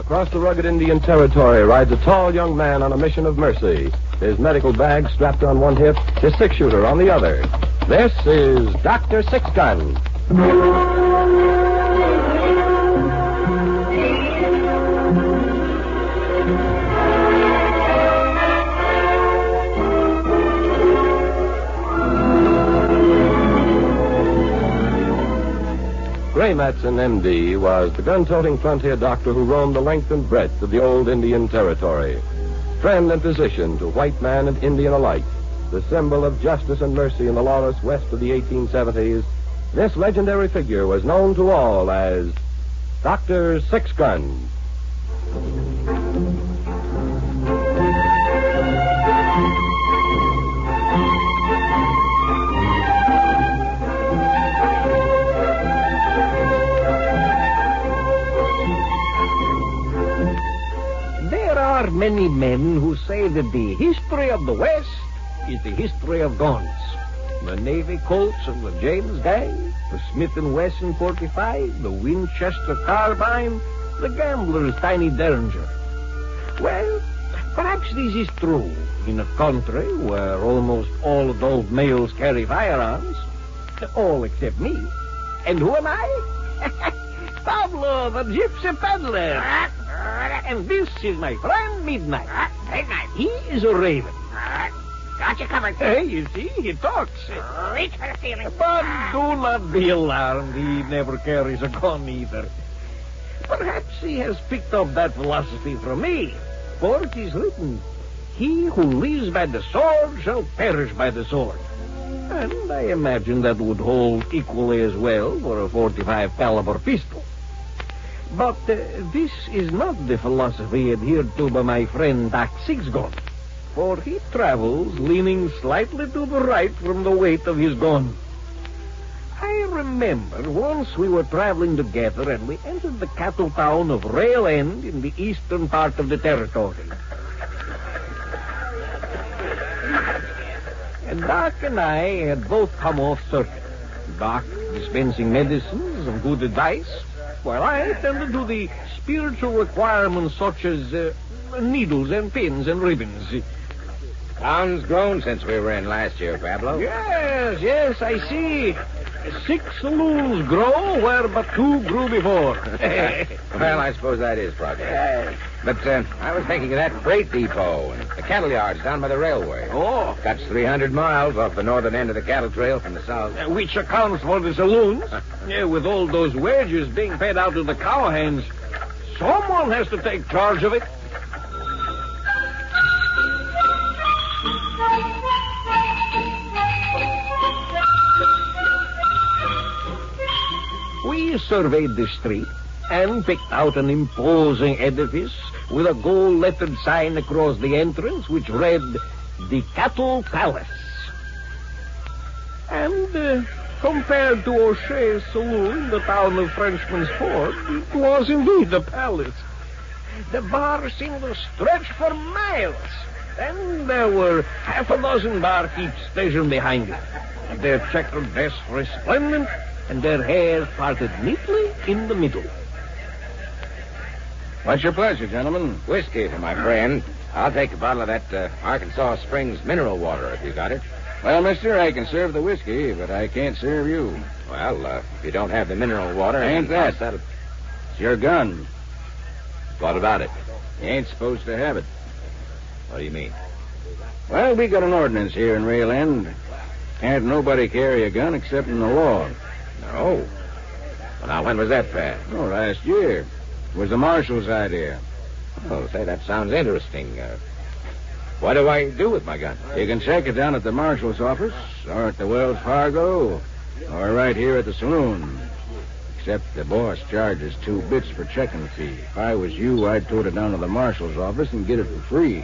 Across the rugged Indian territory rides a tall young man on a mission of mercy. His medical bag strapped on one hip, his six-shooter on the other. This is Dr. Sixgun. Gray Matson, M.D., was the gun-toting frontier doctor who roamed the length and breadth of the old Indian territory. Friend and physician to white man and Indian alike, the symbol of justice and mercy in the lawless west of the 1870s, this legendary figure was known to all as Dr. Sixgun. Many men who say that the history of the West is the history of guns. The Navy Colts of the James gang, the Smith & Wesson 45, the Winchester carbine, the gambler's tiny Derringer. Well, perhaps this is true in a country where almost all adult males carry firearms. All except me. And who am I? Pablo, the gypsy peddler. And this is my friend Midnight. Midnight. He is a raven. Got you covered. Hey, you see, he talks. Reach for the ceiling. But do not be alarmed. He never carries a gun either. Perhaps he has picked up that philosophy from me. For it is written, he who lives by the sword shall perish by the sword. And I imagine that would hold equally as well for a 45 caliber pistol. But this is not the philosophy adhered to by my friend Doc Sixgun, for he travels leaning slightly to the right from the weight of his gun. I remember once we were traveling together and we entered the cattle town of Rail End in the eastern part of the territory. And Doc and I had both come off circuit. Doc dispensing medicines and good advice, while I attended to the spiritual requirements such as needles and pins and ribbons. Town's grown since we were in last year, Pablo. Yes, I see. 6 saloons grow where but 2 grew before. Well, I suppose that is progress. But I was thinking of that freight depot and the cattle yards down by the railway. Oh. Cuts 300 miles off the northern end of the cattle trail from the south. Which accounts for the saloons. With all those wages being paid out to the cowhands, someone has to take charge of it. We surveyed the street and picked out an imposing edifice with a gold-lettered sign across the entrance which read, The Cattle Palace. And compared to O'Shea's saloon in the town of Frenchman's Ford, it was indeed a palace. The bar seemed to stretch for miles, and there were half a dozen barkeeps stationed behind it, their checkered vests resplendent, and their hair parted neatly in the middle. What's your pleasure, gentlemen? Whiskey for my friend. I'll take a bottle of that Arkansas Springs mineral water if you got it. Well, mister, I can serve the whiskey, but I can't serve you. Well, if you don't have the mineral water... Ain't that? It's your gun. What about it? You ain't supposed to have it. What do you mean? Well, we got an ordinance here in Rail End. Can't nobody carry a gun except in the law. No. Well, now, when was that passed? Oh, last year. It was the marshal's idea. Oh, say, that sounds interesting. What do I do with my gun? You can check it down at the marshal's office, or at the Wells Fargo, or right here at the saloon. Except the boss charges 2 bits for checking fee. If I was you, I'd tote it down to the marshal's office and get it for free.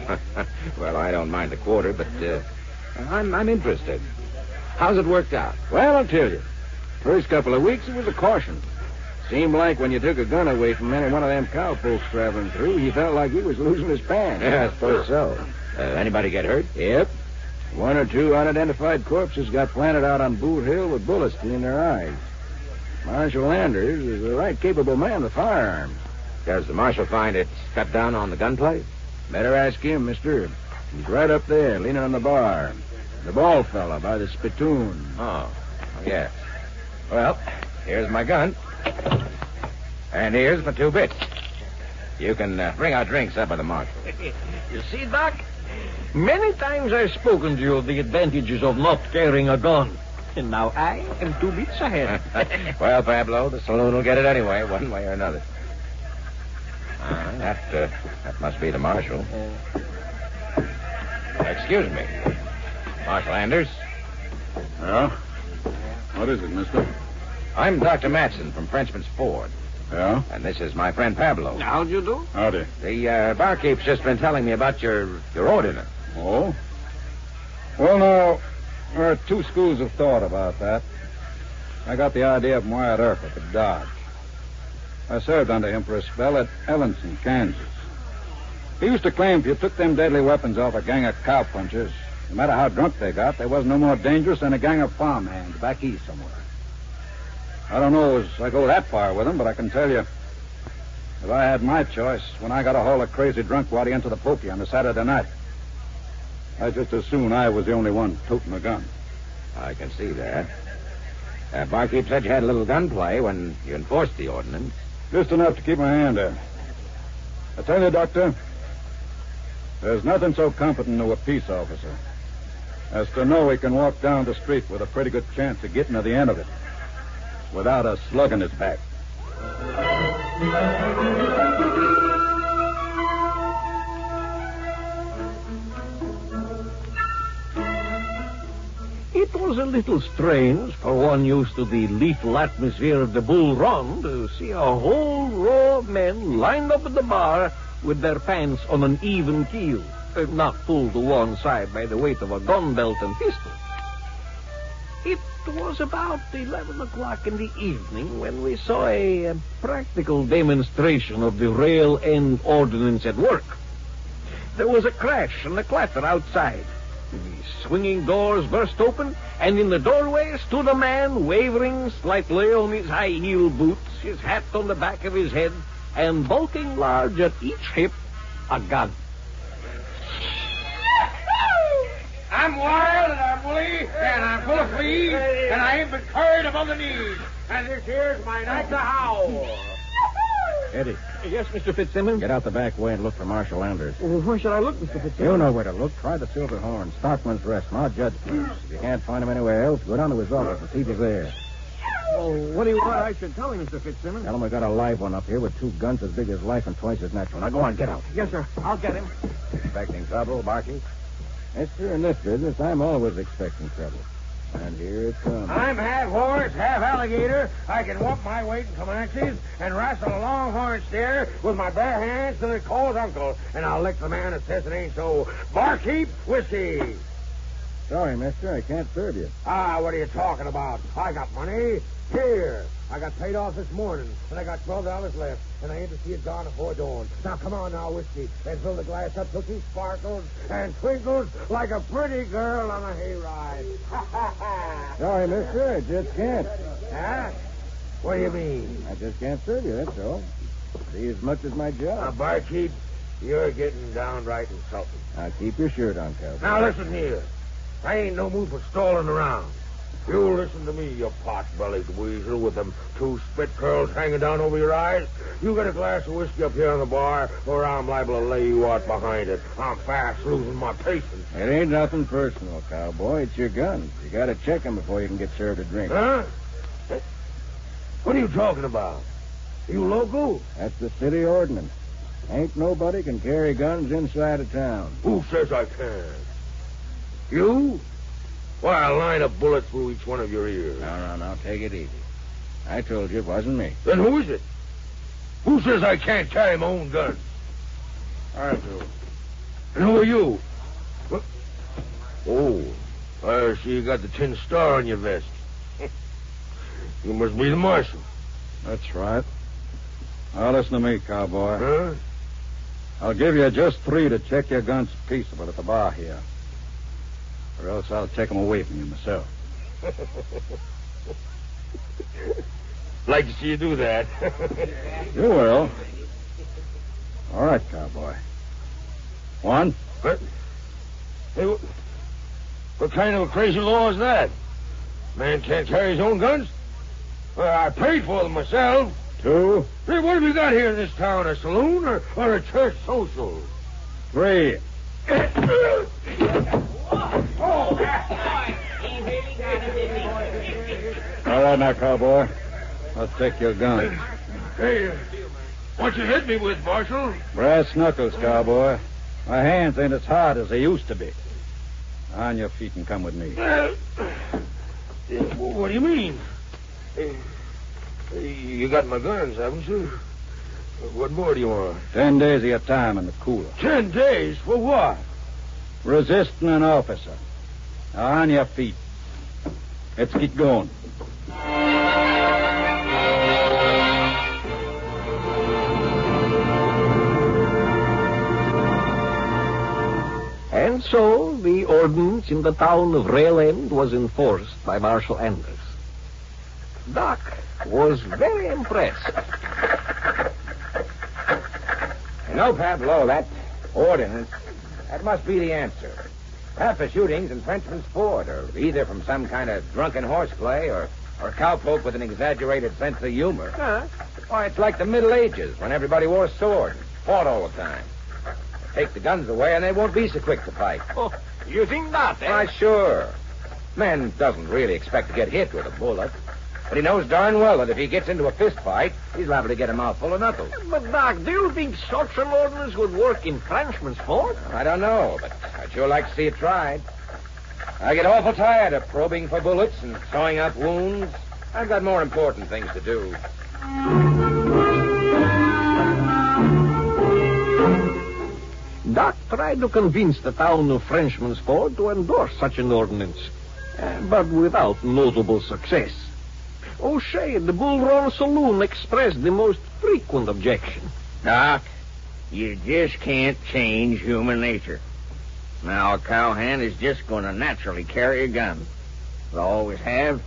Well, I don't mind the quarter, but I'm interested. How's it worked out? Well, I'll tell you. First couple of weeks, it was a caution. Seemed like when you took a gun away from any one of them cowpokes traveling through, he felt like he was losing his pants. Yeah, I suppose so. Anybody get hurt? Yep. 1 or 2 unidentified corpses got planted out on Boot Hill with bullets between their eyes. Marshal Landers is a right capable man with firearms. Does the marshal find it's cut down on the gunplay? Better ask him, mister. He's right up there, leaning on the bar. The bald fella by the spittoon. Oh, yes. Well, here's my gun. And here's my 2 bits. You can bring our drinks up by the marshal. You see, Doc? Many times I've spoken to you of the advantages of not carrying a gun. And now I am 2 bits ahead. Well, Pablo, the saloon will get it anyway, one way or another. That must be the marshal. Excuse me. Marshal Anders? Yeah? What is it, mister? I'm Dr. Matson from Frenchman's Ford. Yeah? And this is my friend Pablo. How'd you do? Howdy. The barkeep's just been telling me about your ordinance. Oh? Well, now, there are 2 schools of thought about that. I got the idea from Wyatt Earp up at Dodge. I served under him for a spell at Evanston, Kansas. He used to claim if you took them deadly weapons off a gang of cowpunchers, no matter how drunk they got, they wasn't no more dangerous than a gang of farmhands back east somewhere. I don't know as I go that far with him, but I can tell you, if I had my choice, when I got a haul of crazy drunk waddy into the pokey on a Saturday night, I'd just as soon I was the only one toting a gun. I can see that. Barkeep said you had a little gunplay when you enforced the ordinance. Just enough to keep my hand there. I tell you, Doctor, there's nothing so comforting to a peace officer as to know he can walk down the street with a pretty good chance of getting to the end of it without a slug in his back. It was a little strange for one used to the lethal atmosphere of the Bull Run to see a whole row of men lined up at the bar with their pants on an even keel, not pulled to one side by the weight of a gun belt and pistol. It was about 11 o'clock in the evening when we saw a practical demonstration of the rail end ordinance at work. There was a crash and a clatter outside. The swinging doors burst open, and in the doorway stood a man wavering slightly on his high-heeled boots, his hat on the back of his head, and bulking large at each hip, a gun. I'm wild and I'm woolly and I'm full of fleas and I ain't been curried above the knees. And this here's my night to howl. Eddie, Yes, Mr. Fitzsimmons? get out the back way and look for Marshal Anders. Well, where should I look, Mr. Fitzsimmons? You know where to look. Try the Silver Horn, Stockman's Rest, and our judge place. If you can't find him anywhere else, go down to his office and see if he's there. Well, what do you want I should tell him, Mr. Fitzsimmons? Tell him we got a live one up here with 2 guns as big as life and twice as natural. Now go on, get out. Yes, sir. I'll get him. Expecting trouble, Barkeep? Mister, in this business, I'm always expecting trouble. And here it comes. I'm half horse, half alligator. I can whoop my weight in Comanches and wrestle a longhorn steer with my bare hands till it calls uncle. And I'll lick the man that says it ain't so. Barkeep whiskey. Sorry, mister, I can't serve you. Ah, what are you talking about? I got money. Here. I got paid off this morning, and I got $12 left, and I ain't to see it gone before dawn. Now, come on now, whiskey, and fill the glass up till she sparkles and twinkles like a pretty girl on a hayride. Sorry, mister, I just can't. Huh? What do you mean? I just can't serve you, that's all. See as much as my Now, job. barkeep, you're getting downright insulting. Now, keep your shirt on, cowboy. Now, listen here. I ain't no mood for stalling around. You listen to me, you pot-bellied weasel with them 2 spit curls hanging down over your eyes. You get a glass of whiskey up here on the bar, or I'm liable to lay you out behind it. I'm fast losing my patience. It ain't nothing personal, cowboy. It's your guns. You gotta check them before you can get served a drink. Huh? What are you talking about? You local? That's the city ordinance. Ain't nobody can carry guns inside of town. Who says I can? You? Why, I'll line a bullet through each one of your ears. No, take it easy. I told you it wasn't me. Then who is it? Who says I can't carry my own gun? I do. And who are you? What? Oh, I see you got the tin star on your vest. You must be the marshal. That's right. Now, listen to me, cowboy. Huh? I'll give you just 3 to check your guns peaceable at the bar here. Or else I'll take them away from you myself. Like to see you do that. You will. right, cowboy. One. But, hey, what kind of a crazy law is that? Man can't carry his own guns? Well, I paid for them myself. Two. Hey, what have you got here in this town? A saloon or a church social? Three. All right now, cowboy. Let's take your gun. Hey, what you hit me with, Marshal? Brass knuckles, cowboy. My hands ain't as hard as they used to be. On your feet and come with me. What do you mean? You got my guns, haven't you? What more do you want? 10 days of your time in the cooler. 10 days? For what? Resisting an officer. Now, on your feet. Let's get going. And so the ordinance in the town of Rail End was enforced by Marshal Anders. Doc was very impressed. You know, Pablo, that ordinance, that must be the answer. Half the shootings in Frenchman's Ford are either from some kind of drunken horseplay or cowpoke with an exaggerated sense of humor. Huh? Why, it's like the Middle Ages when everybody wore swords and fought all the time. Take the guns away and they won't be so quick to fight. Oh, you think that, eh? Why, sure. Man doesn't really expect to get hit with a bullet. But he knows darn well that if he gets into a fist fight, he's liable to get a mouthful of knuckles. But, Doc, do you think such an ordinance would work in Frenchman's Ford? I don't know, but I'd sure like to see it tried. I get awful tired of probing for bullets and sewing up wounds. I've got more important things to do. Doc tried to convince the town of Frenchman's Ford to endorse such an ordinance, but without notable success. O'Shea, the Bull Run Saloon, expressed the most frequent objection. Doc, you just can't change human nature. Now, a cowhand is just going to naturally carry a gun. I always have,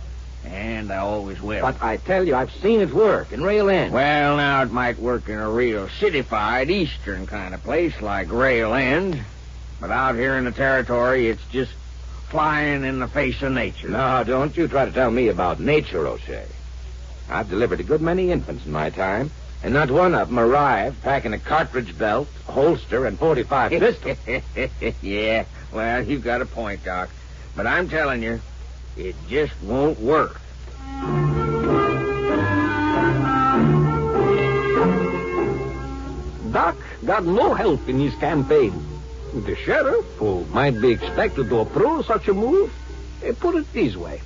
and I always will. But I tell you, I've seen it work in Rail End. Well, now, it might work in a real citified eastern kind of place like Rail End, but out here in the territory, it's just flying in the face of nature. No, don't you try to tell me about nature, O'Shea. I've delivered a good many infants in my time, and not one of them arrived packing a cartridge belt, a holster, and 45 pistols. Yeah, well, you've got a point, Doc. But I'm telling you, it just won't work. Doc got no help in his campaign. The sheriff, who might be expected to approve such a move, put it this way.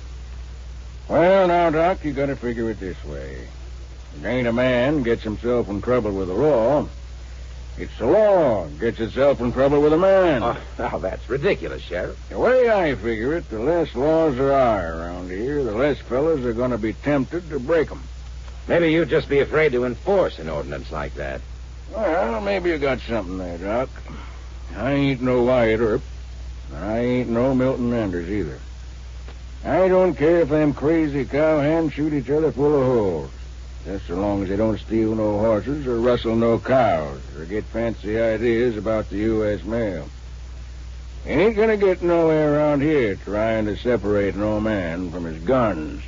Well, now, Doc, you got to figure it this way. It ain't a man gets himself in trouble with the law. It's the law gets itself in trouble with a man. Oh, now, that's ridiculous, Sheriff. The way I figure it, the less laws there are around here, the less fellas are going to be tempted to break 'em. Maybe you'd just be afraid to enforce an ordinance like that. Well, maybe you got something there, Doc. I ain't no Wyatt Earp. I ain't no Milton Anders either. I don't care if them crazy cowhands shoot each other full of holes. Just so long as they don't steal no horses or rustle no cows or get fancy ideas about the U.S. mail. Ain't gonna get nowhere around here trying to separate no man from his guns.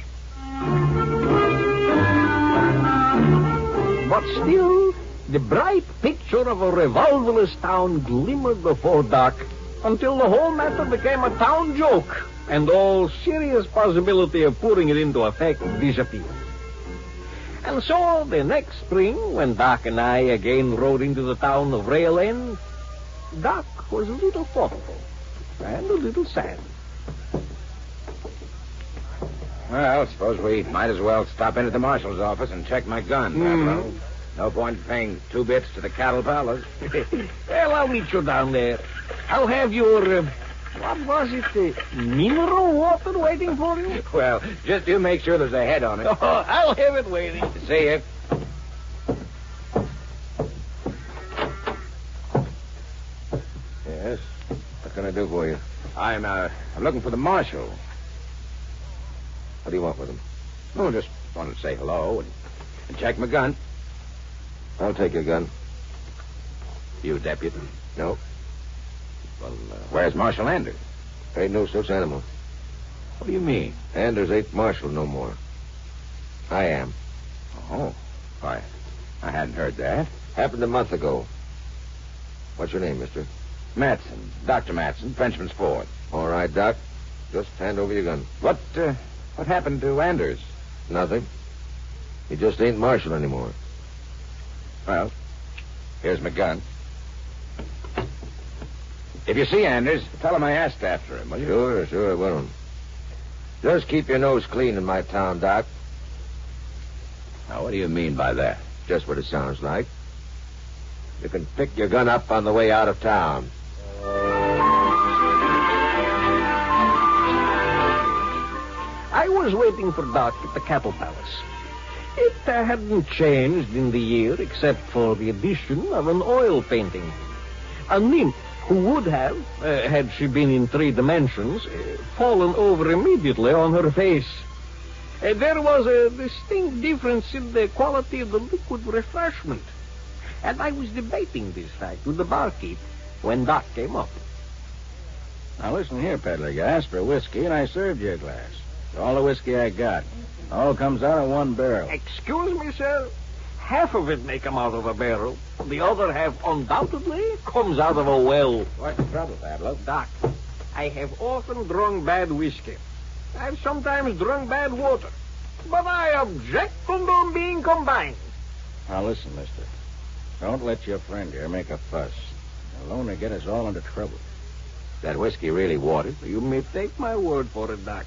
But still, the bright picture of a revolverless town glimmered before Doc until the whole matter became a town joke and all serious possibility of putting it into effect disappeared. And so, the next spring, when Doc and I again rode into the town of Rail End, Doc was a little thoughtful and a little sad. Well, suppose we might as well stop in at the marshal's office and check my gun, Pablo. No point in paying 2 bits to the cattle palace. Well, I'll meet you down there. I'll have your, what was it, mineral water waiting for you? Well, just you make sure there's a head on it. Oh, I'll have it waiting. See you. Yes? What can I do for you? I'm looking for the marshal. What do you want with him? Oh, just wanted to say hello and check my gun. I'll take your gun. You deputy? No, Well, where's Marshal Anders? ain't no such animal. What do you mean? Anders ain't marshal no more. I am. Oh, I hadn't heard that. Happened a month ago. What's your name, mister? Matson, Dr. Matson, Frenchman's Ford. All right, Doc. Just hand over your gun. What happened to Anders? Nothing. He just ain't marshal anymore. Well, here's my gun. If you see Anders, tell him I asked after him, will you? Sure, I will. Just keep your nose clean in my town, Doc. Now, what do you mean by that? Just what it sounds like. You can pick your gun up on the way out of town. I was waiting for Doc at the Cattle Palace. It hadn't changed in the year except for the addition of an oil painting. A nymph who would have, had she been in 3 dimensions, fallen over immediately on her face. There was a distinct difference in the quality of the liquid refreshment. And I was debating this fact with the barkeep when Doc came up. Now, listen here, peddler. You asked for whiskey, and I served you a glass. It's all the whiskey I got. All comes out of one barrel. Excuse me, sir. Half of it may come out of a barrel. The other half undoubtedly comes out of a well. What's the trouble, Pablo? Doc, I have often drunk bad whiskey. I've sometimes drunk bad water. But I object to them being combined. Now, listen, mister. Don't let your friend here make a fuss. He'll only get us all into trouble. Is that whiskey really watered? You may take my word for it, Doc.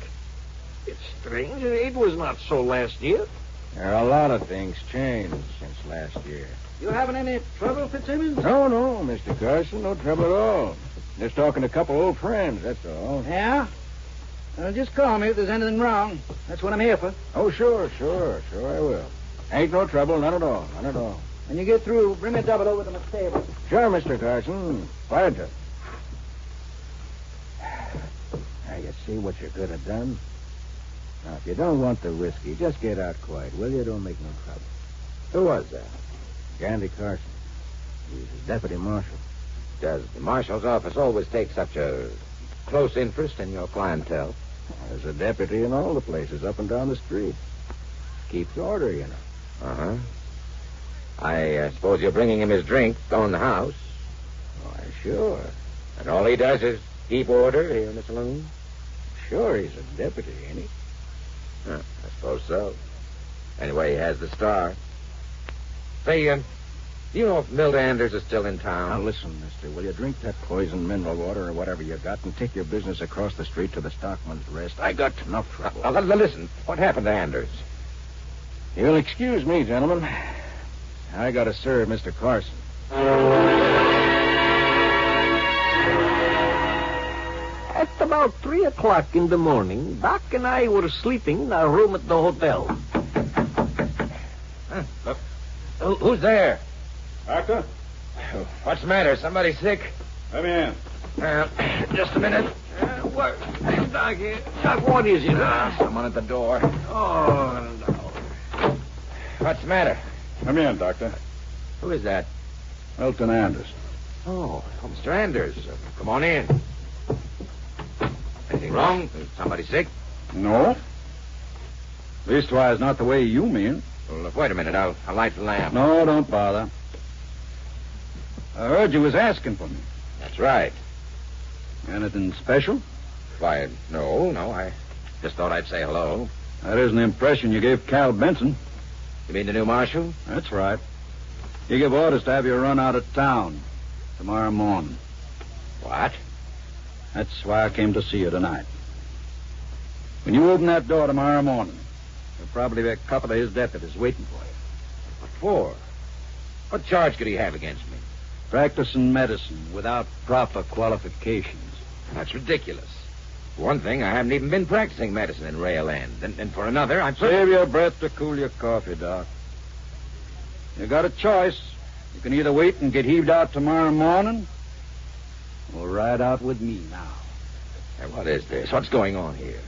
It's strange. It was not so last year. There are a lot of things changed since last year. You having any trouble, Fitzsimmons? No, Mr. Carson. No trouble at all. Just talking to a couple old friends, that's all. Yeah? Well, just call me if there's anything wrong. That's what I'm here for. Oh, sure, I will. Ain't no trouble, none at all. When you get through, bring a double over to my stable. Sure, Mr. Carson. Pleasure. Now, you see what you could have done? Now, if you don't want the whiskey, just get out quiet, will you? Don't make no trouble. Who was that? Gandy Carson. He's a deputy marshal. Does the marshal's office always take such a close interest in your clientele? There's a deputy in all the places up and down the street. Keeps order, you know. Uh-huh. I suppose you're bringing him his drink, own the house. Why, sure. And all he does is keep order here in the saloon? Sure, he's a deputy, ain't he? I suppose so. Anyway, he has the star. Say, do you know if Milt Anders is still in town? Now, listen, mister. Will you drink that poison mineral water or whatever you got and take your business across the street to the Stockman's Rest? I got enough trouble. Now, listen. What happened to Anders? You'll excuse me, gentlemen. I got to serve Mr. Carson. At about 3 o'clock in the morning, Doc and I were sleeping in our room at the hotel. Look. Who's there? Doctor? What's the matter? Somebody sick? Let me in. Just a minute. What? Doc, what is it? Someone at the door. Oh, no. What's the matter? Let me in, Doctor. Who is that? Milton Anders. Oh, Mr. Anders. Come on in. Anything wrong? Is somebody sick? No. Leastwise, not the way you mean. Well, wait a minute. I'll light the lamp. No, don't bother. I heard you was asking for me. That's right. Anything special? Why, no. I just thought I'd say hello. That isn't the impression you gave Cal Benson. You mean the new marshal? That's right. He gave orders to have you run out of town tomorrow morning. What? That's why I came to see you tonight. When you open that door tomorrow morning, there'll probably be a couple of his deputies waiting for you. What for? What charge could he have against me? Practicing medicine without proper qualifications. That's ridiculous. For one thing, I haven't even been practicing medicine in Rail End. And for another, I'm... Save your breath to cool your coffee, Doc. You got a choice. You can either wait and get heaved out tomorrow morning, or ride out with me now. Hey, what is this? What's going on here?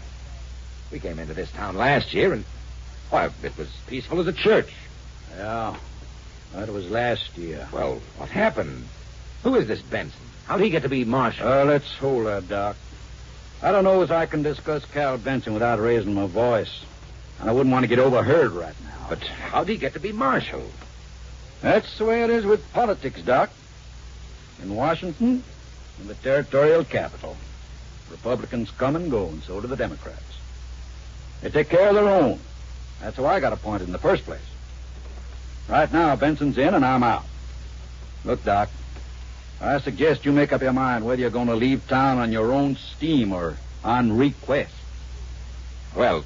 We came into this town last year, and, why, it was peaceful as a church. Yeah, that was last year. Well, what happened? Who is this Benson? How'd he get to be marshal? Let's hold that, Doc. I don't know as I can discuss Cal Benson without raising my voice. And I wouldn't want to get overheard right now. But how'd he get to be marshal? That's the way it is with politics, Doc. In Washington, in the territorial capital, Republicans come and go, and so do the Democrats. They take care of their own. That's how I got appointed in the first place. Right now, Benson's in and I'm out. Look, Doc, I suggest you make up your mind whether you're going to leave town on your own steam or on request. Well,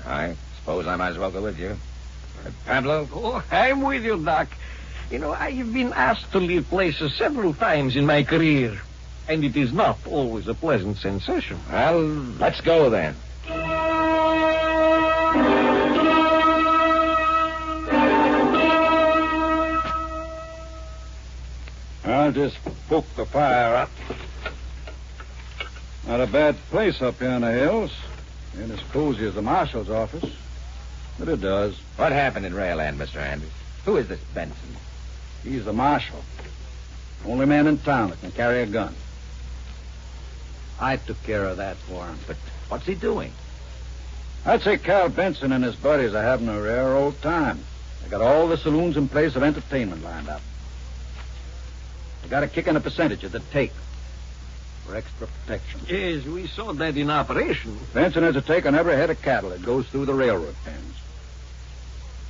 I suppose I might as well go with you. Pablo? Oh, I'm with you, Doc. You know, I've been asked to leave places several times in my career, and it is not always a pleasant sensation. Well, let's go then. I'll just poke the fire up. Not a bad place up here in the hills. Ain't as cozy as the marshal's office. But it does. What happened in Railland, Mr. Anders? Who is this Benson? He's the marshal. Only man in town that can carry a gun. I took care of that for him. But what's he doing? I'd say Cal Benson and his buddies are having a rare old time. They got all the saloons and places of entertainment lined up. They got a kick in a percentage of the take for extra protection. Yes, we saw that in operation. Benson has a take on every head of cattle that goes through the railroad pens.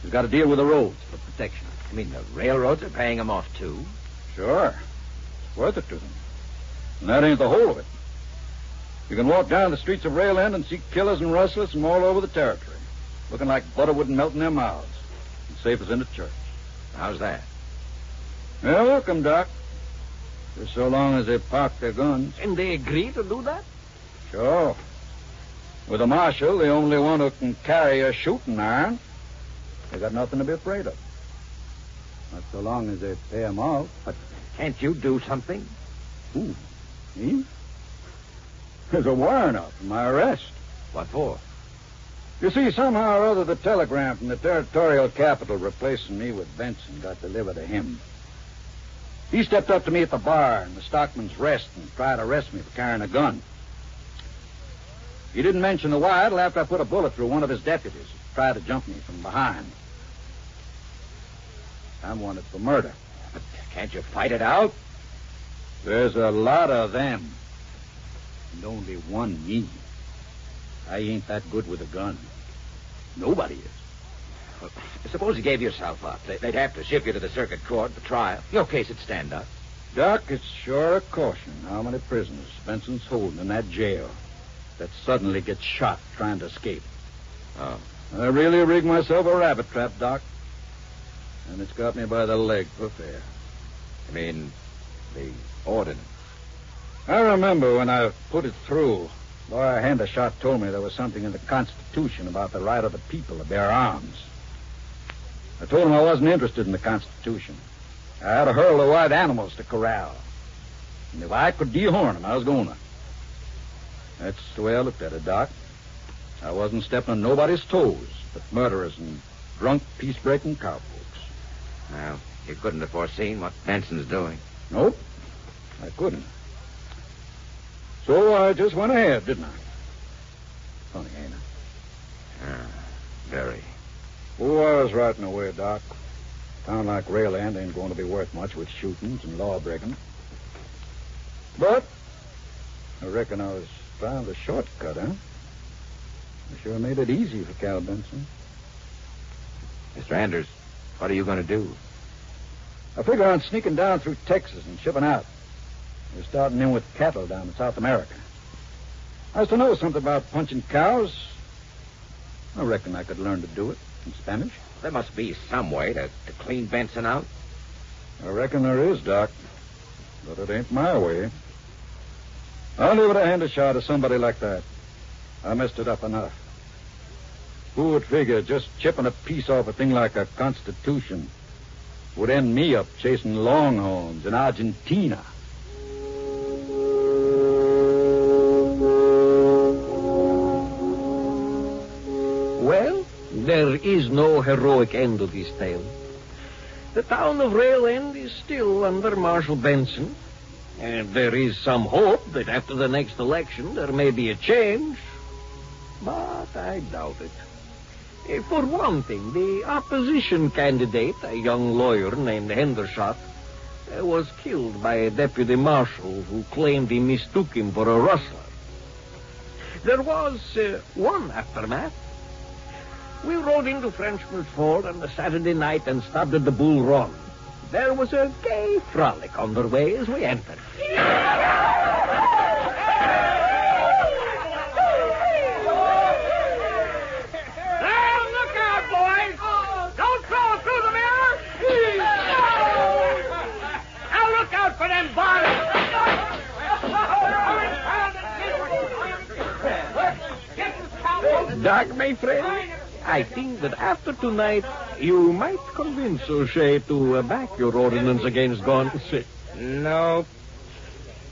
He's got to deal with the roads for protection. You mean the railroads are paying him off, too? Sure. It's worth it to them. And that ain't the whole of it. You can walk down the streets of Railend and see killers and rustlers from all over the territory, looking like butter wouldn't melt in their mouths, and safe as in a church. How's that? They're welcome, Doc. Just so long as they park their guns. And they agree to do that? Sure. With a marshal, the only one who can carry a shooting iron, they got nothing to be afraid of. Not so long as they pay him off. But can't you do something? Who? Me? There's a warrant out for my arrest. What for? You see, somehow or other, the telegram from the territorial capital replacing me with Benson got delivered to him. He stepped up to me at the bar in the Stockman's Rest and tried to arrest me for carrying a gun. He didn't mention the why till after I put a bullet through one of his deputies who tried to jump me from behind. I'm wanted for murder. But can't you fight it out? There's a lot of them. And only one me. I ain't that good with a gun. Nobody is. Well, suppose you gave yourself up. They'd have to ship you to the circuit court for trial. Your case would stand up. Doc, it's sure a caution how many prisoners Benson's holding in that jail that suddenly gets shot trying to escape. Oh. I really rigged myself a rabbit trap, Doc. And it's got me by the leg for fair. I mean, the ordinance. I remember when I put it through, Lawyer Hendershot told me there was something in the Constitution about the right of the people to bear arms. I told him I wasn't interested in the Constitution. I had to hurl the wild animals to corral. And if I could dehorn them, I was going to. That's the way I looked at it, Doc. I wasn't stepping on nobody's toes but murderers and drunk, peace-breaking cowpokes. Well, you couldn't have foreseen what Benson's doing. Nope, I couldn't. So I just went ahead, didn't I? Funny, ain't it? Very. Oh, I was right in the way, Doc. A town like Railend ain't going to be worth much with shootings and law-breaking. But I reckon I was trying the shortcut, huh? I sure made it easy for Cal Benson. Mr. Anders, what are you going to do? I figure on sneaking down through Texas and shipping out. We're starting in with cattle down in South America. I was to know something about punching cows. I reckon I could learn to do it in Spanish. There must be some way to clean Benson out. I reckon there is, Doc. But it ain't my way. I'll leave it a hand a shot to somebody like that. I messed it up enough. Who would figure just chipping a piece off a thing like a Constitution would end me up chasing longhorns in Argentina? Well, there is no heroic end to this tale. The town of Rail End is still under Marshal Benson, and there is some hope that after the next election there may be a change, but I doubt it. For one thing, the opposition candidate, a young lawyer named Hendershot, was killed by a deputy marshal who claimed he mistook him for a rustler. There was one aftermath. We rode into Frenchman's Ford on a Saturday night and stopped at the Bull Run. There was a gay frolic underway as we entered. Doc, my friend, I think that after tonight, you might convince O'Shea to back your ordinance against guns. No,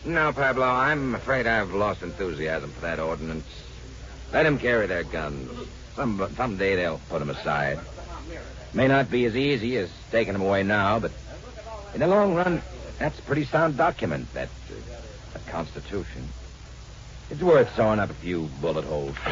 Pablo, I'm afraid I've lost enthusiasm for that ordinance. Let them carry their guns. Someday they'll put them aside. May not be as easy as taking them away now, but in the long run, that's a pretty sound document, that Constitution. It's worth sewing up a few bullet holes for.